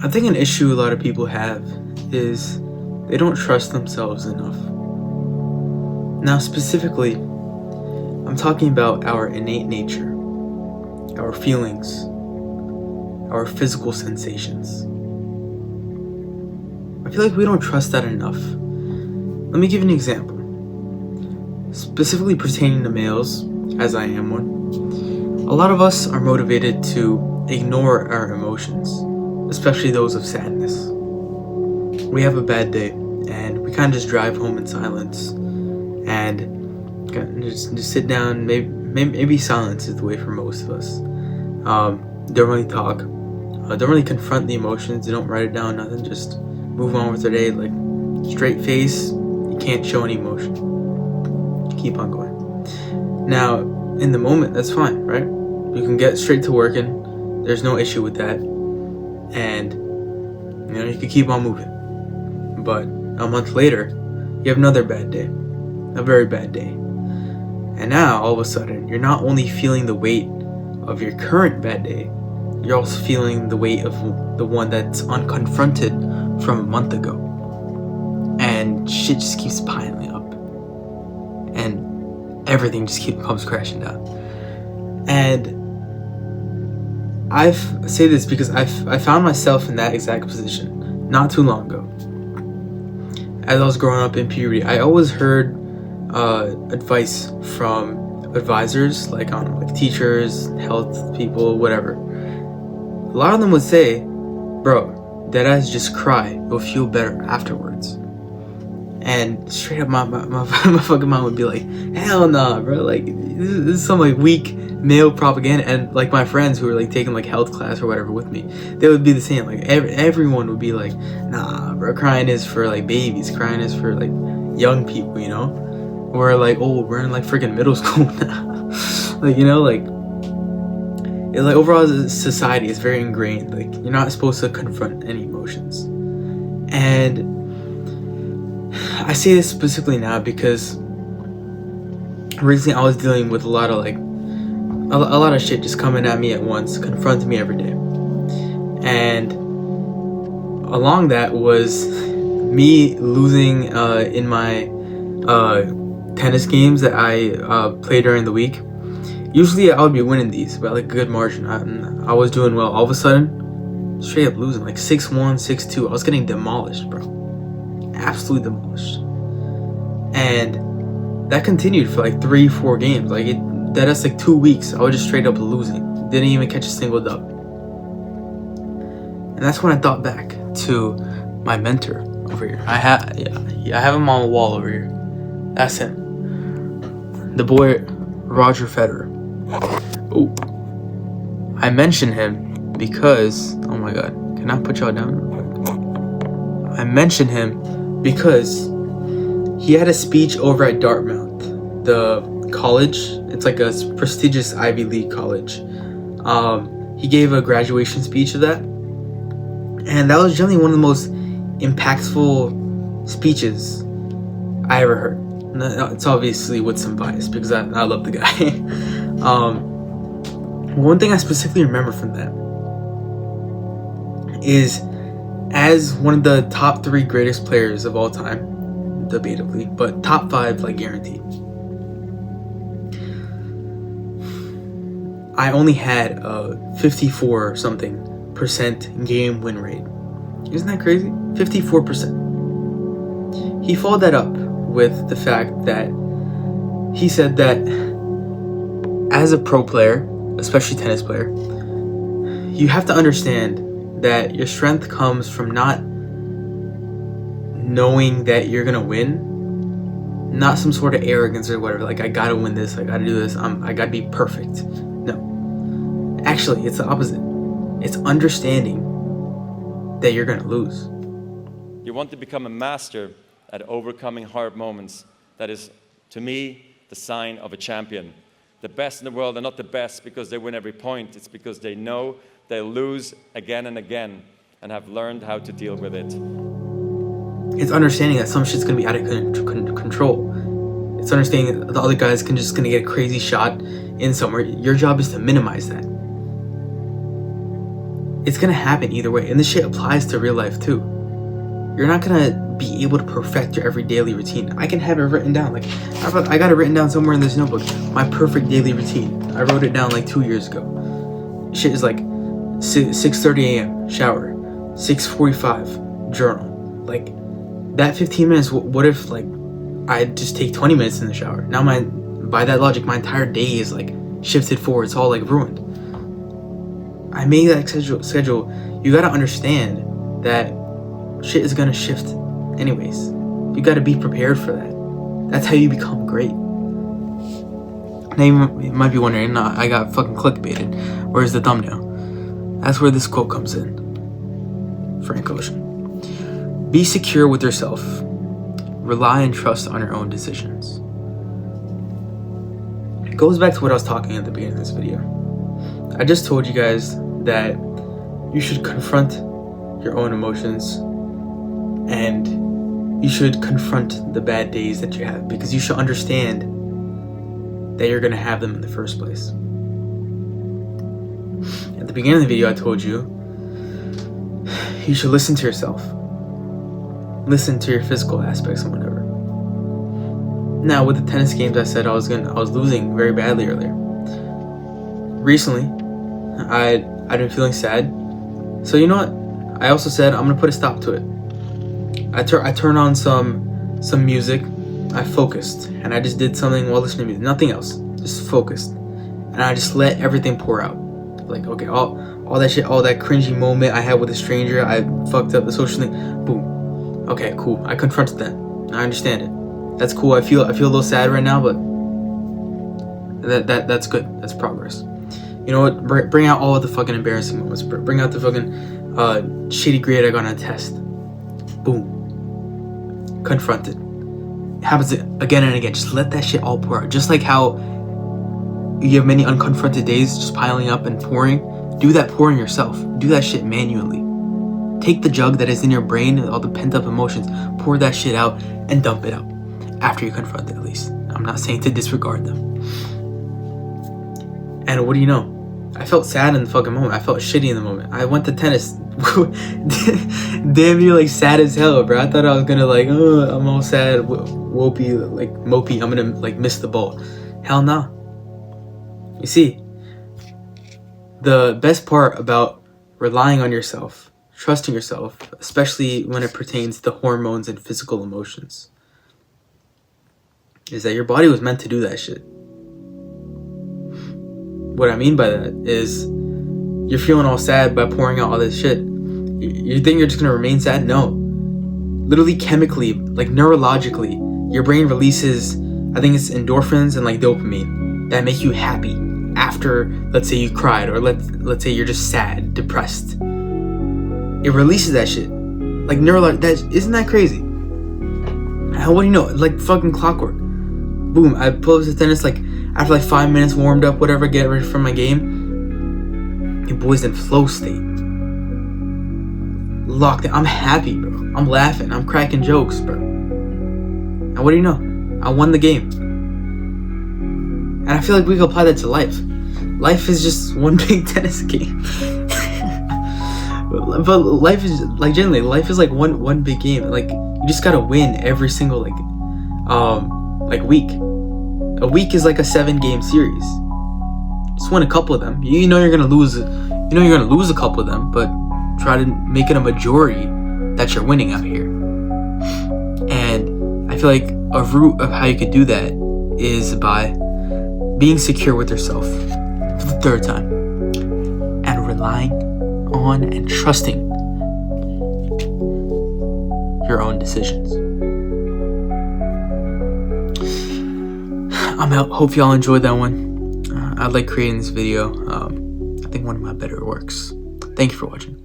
I think an issue a lot of people have is they don't trust themselves enough. Now, specifically, I'm talking about our innate nature, our feelings, our physical sensations. I feel like we don't trust that enough. Let me give you an example. Specifically pertaining to males, as I am one, a lot of us are motivated to ignore our emotions, especially those of sadness. We have a bad day, and we kind of just drive home in silence, and just sit down. Maybe silence is the way for most of us. Don't really talk, don't really confront the emotions. They don't write it down, nothing. Just move on with their day, like straight face. You can't show any emotion. Keep on going. Now, in the moment, that's fine, right? You can get straight to working. There's no issue with that, and you can keep on moving. But a month later, you have another bad day, a very bad day. And now, all of a sudden, you're not only feeling the weight of your current bad day, you're also feeling the weight of the one that's unconfronted from a month ago. And shit just keeps piling up. And everything just comes crashing down. And I say this because I found myself in that exact position not too long ago. As I was growing up in puberty, I always heard advice from advisors, like teachers, health people, whatever. A lot of them would say, bro, deadass, just cry, you'll feel better afterwards. And straight up my fucking mom would be like, hell nah, bro, like this is some like weak male propaganda. And like my friends who were like taking like health class or whatever with me, they would be the same. Like everyone would be like, nah, bro, crying is for like babies, crying is for like young people, We're like, oh, we're in like freaking middle school now. Like overall as a society, it's very ingrained. Like you're not supposed to confront any emotions. And I say this specifically now because recently I was dealing with a lot of shit just coming at me at once, confronting me every day. And along that was me losing in my tennis games that I play during the week. Usually I would be winning these by like a good margin. I was doing well. All of a sudden, straight up losing, like 6-1, 6-2. I was getting demolished, bro. Absolutely demolished. And that continued for like 3-4 games. That's like 2 weeks. I was just straight up losing. Didn't even catch a single dub. And that's when I thought back to my mentor over here. I have him on the wall over here. That's him. The boy, Roger Federer. Oh, I mentioned him because, oh my god, can I put y'all down? I mentioned him because he had a speech over at Dartmouth, the college. It's like a prestigious Ivy League college. He gave a graduation speech of that, and that was generally one of the most impactful speeches I ever heard. It's obviously with some bias because I love the guy. One thing I specifically remember from that is, as one of the top 3 greatest players of all time, debatably, but top 5 like guaranteed, I only had a 54 something % game win rate. Isn't that crazy? 54%. He followed that up with the fact that he said that as a pro player, especially tennis player, you have to understand that your strength comes from not knowing that you're gonna win, not some sort of arrogance or whatever, like I gotta win this, I gotta do this, I gotta be perfect. No, actually it's the opposite. It's understanding that you're gonna lose. You want to become a master at overcoming hard moments. That is, to me, the sign of a champion. The best in the world are not the best because they win every point. It's because they know they'll lose again and again and have learned how to deal with it. It's understanding that some shit's gonna be out of control. It's understanding that the other guy's just gonna get a crazy shot in somewhere. Your job is to minimize that. it's gonna happen either way. And this shit applies to real life too. You're not gonna be able to perfect your every daily routine. I can have it written down. Like, I got it written down somewhere in this notebook. My perfect daily routine. I wrote it down like 2 years ago. Shit is like 6:30 a.m. shower, 6:45 journal. Like, that 15 minutes. What if like I just take 20 minutes in the shower? Now by that logic, my entire day is like shifted forward. It's all like ruined. I made that schedule. You gotta understand that shit is gonna shift anyways. You gotta be prepared for that. That's how you become great. Now you might be wondering, nah, I got fucking clickbaited. Where's the thumbnail? That's where this quote comes in. Frank Ocean. Be secure with yourself. Rely and trust on your own decisions. It goes back to what I was talking at the beginning of this video. I just told you guys that you should confront your own emotions, and you should confront the bad days that you have, because you should understand that you're going to have them in the first place. At the beginning of the video, I told you should listen to yourself. Listen to your physical aspects and whatever. Now, with the tennis games, I said I was losing very badly earlier. Recently, I'd been feeling sad. So you know what? I also said I'm gonna put a stop to it. I turned on some music. I focused, and I just did something while listening to music. Nothing else. Just focused, and I just let everything pour out. Like, okay, all that shit, all that cringy moment I had with a stranger, I fucked up the social thing. Boom. Okay, cool. I confronted that. I understand it. That's cool. I feel a little sad right now, but that's good. That's progress. You know what? Bring out all of the fucking embarrassing moments. Bring out the fucking shitty grade I got on a test. Boom. Confronted. It happens again and again. Just let that shit all pour out. Just like how you have many unconfronted days just piling up and pouring. Do that pouring yourself. Do that shit manually. Take the jug that is in your brain, all the pent up emotions, pour that shit out and dump it out. After you confront it, at least. I'm not saying to disregard them. And what do you know? I felt sad in the fucking moment. I felt shitty in the moment. I went to tennis. Damn, you're like sad as hell, bro. I thought I was gonna like, oh, I'm all sad, mopey. I'm gonna like miss the ball. Hell no. You see, the best part about relying on yourself, trusting yourself, especially when it pertains to hormones and physical emotions, is that your body was meant to do that shit. What I mean by that is, you're feeling all sad by pouring out all this shit. You think you're just gonna remain sad? No. Literally chemically, like neurologically, your brain releases, I think it's endorphins and like dopamine that make you happy after, let's say you cried, or let's say you're just sad, depressed. It releases that shit. Like isn't that crazy? What do you know? Like fucking clockwork. Boom, I pull up to tennis like after like 5 minutes warmed up, whatever, get ready for my game. Your boy's in flow state. Locked in. I'm happy, bro. I'm laughing. I'm cracking jokes, bro. And what do you know? I won the game. And I feel like we can apply that to life. Life is just one big tennis game. But life is like, generally, life is like one big game. Like, you just gotta win every single like week. A week is like a 7-game series. Just win a couple of them. You know you're gonna lose. You know you're gonna lose a couple of them, but try to make it a majority that you're winning out here. And I feel like a route of how you could do that is by being secure with yourself for the third time, and relying on and trusting your own decisions. I'm out. Hope y'all enjoyed that one. I like creating this video. I think one of my better works. Thank you for watching.